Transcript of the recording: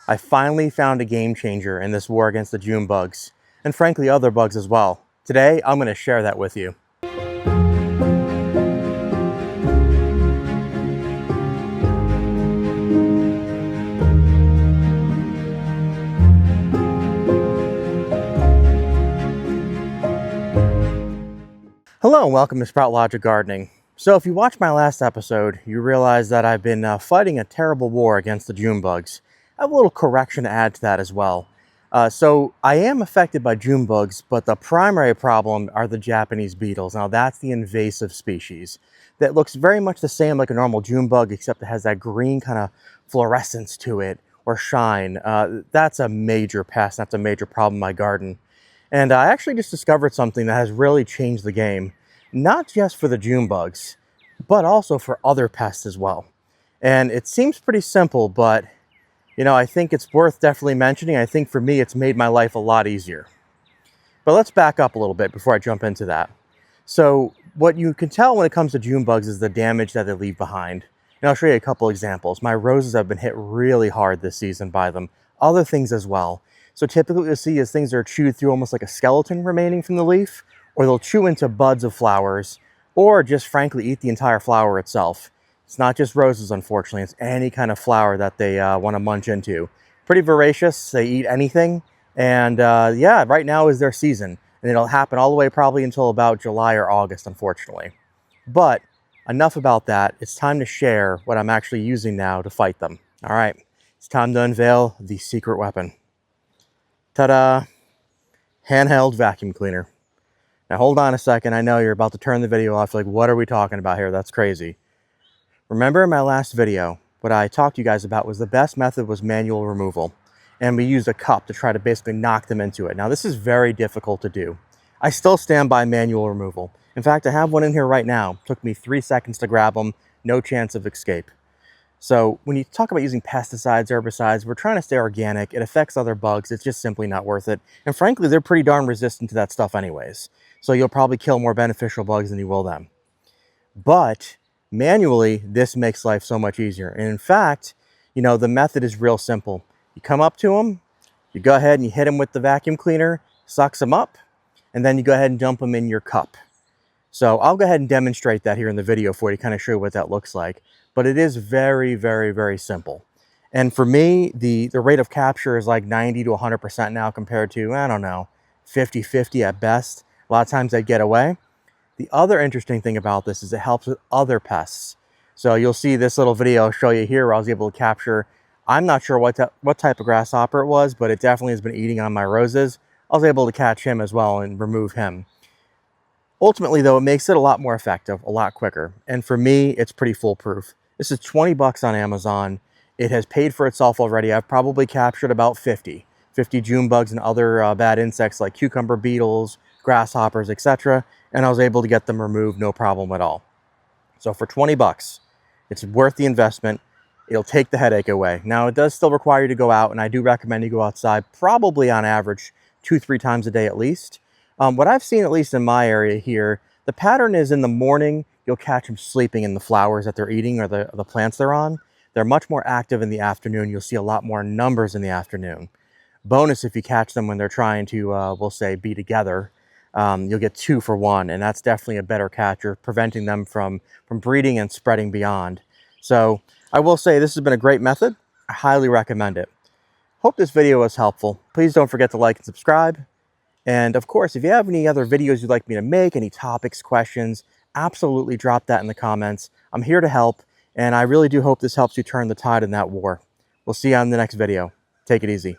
I finally found a game changer in this war against the June bugs, and frankly other bugs as well. Today, I'm going to share that with you. Hello and welcome to Sproutlogic Gardening. So if you watched my last episode, you realize that I've been fighting a terrible war against the June bugs. I have a little correction to add to that as well. So I am affected by June bugs, but the primary problem are the Japanese beetles. Now that's the invasive species that looks very much the same like a normal June bug, except it has that green kind of fluorescence to it or shine. That's a major pest. That's a major problem in my garden. And I actually just discovered something that has really changed the game, not just for the June bugs, but also for other pests as well. And it seems pretty simple, but I think it's worth definitely mentioning. I think for me, it's made my life a lot easier. But let's back up a little bit before I jump into that. So what you can tell when it comes to June bugs is the damage that they leave behind. And I'll show you a couple examples. My roses have been hit really hard this season by them. Other things as well. So typically what you'll see is things are chewed through almost like a skeleton remaining from the leaf, or they'll chew into buds of flowers, or just frankly eat the entire flower itself. It's not just roses, unfortunately. It's any kind of flower that they want to munch into. Pretty voracious. They eat anything. And yeah, right now is their season. And it'll happen all the way probably until about July or August, unfortunately. But enough about that. It's time to share what I'm actually using now to fight them. All right, it's time to unveil the secret weapon. Ta-da! Handheld vacuum cleaner. Now hold on a second. I know you're about to turn the video off. Like, what are we talking about here? That's crazy. Remember in my last video, what I talked to you guys about was the best method was manual removal. And we used a cup to try to basically knock them into it. Now this is very difficult to do. I still stand by manual removal. In fact, I have one in here right now. It took me 3 seconds to grab them. No chance of escape. So when you talk about using pesticides, herbicides, we're trying to stay organic. It affects other bugs. It's just simply not worth it. And frankly, they're pretty darn resistant to that stuff anyways. So you'll probably kill more beneficial bugs than you will them. But manually, this makes life so much easier. And in fact, the method is real simple. You come up to them, you go ahead and you hit them with the vacuum cleaner, sucks them up, and then you go ahead and dump them in your cup. So I'll go ahead and demonstrate that here in the video for you to kind of show you what that looks like. But it is very, very, very simple. And for me, the rate of capture is like 90 to 100% now compared to, I don't know, 50-50 at best. A lot of times they get away. The other interesting thing about this is it helps with other pests. So you'll see this little video I'll show you here where I was able to capture, I'm not sure what type of grasshopper it was, but it definitely has been eating on my roses. I was able to catch him as well and remove him. Ultimately, though, it makes it a lot more effective, a lot quicker. And for me, it's pretty foolproof. This is 20 bucks on Amazon. It has paid for itself already. I've probably captured about 50 June bugs and other bad insects like cucumber beetles, grasshoppers, etc. And I was able to get them removed, no problem at all. So for 20 bucks, it's worth the investment. It'll take the headache away. Now, it does still require you to go out, and I do recommend you go outside probably on average 2-3 times a day at least. What I've seen, at least in my area here, the pattern is in the morning, you'll catch them sleeping in the flowers that they're eating or the plants they're on. They're much more active in the afternoon. You'll see a lot more numbers in the afternoon. Bonus if you catch them when they're trying to, we'll say, be together. You'll get 2 for 1, and that's definitely a better catcher, preventing them from breeding and spreading beyond. So I will say this has been a great method. I highly recommend it. Hope this video was helpful. Please don't forget to like and subscribe. And of course, if you have any other videos you'd like me to make, any topics, questions, absolutely drop that in the comments. I'm here to help, and I really do hope this helps you turn the tide in that war. We'll see you on the next video. Take it easy.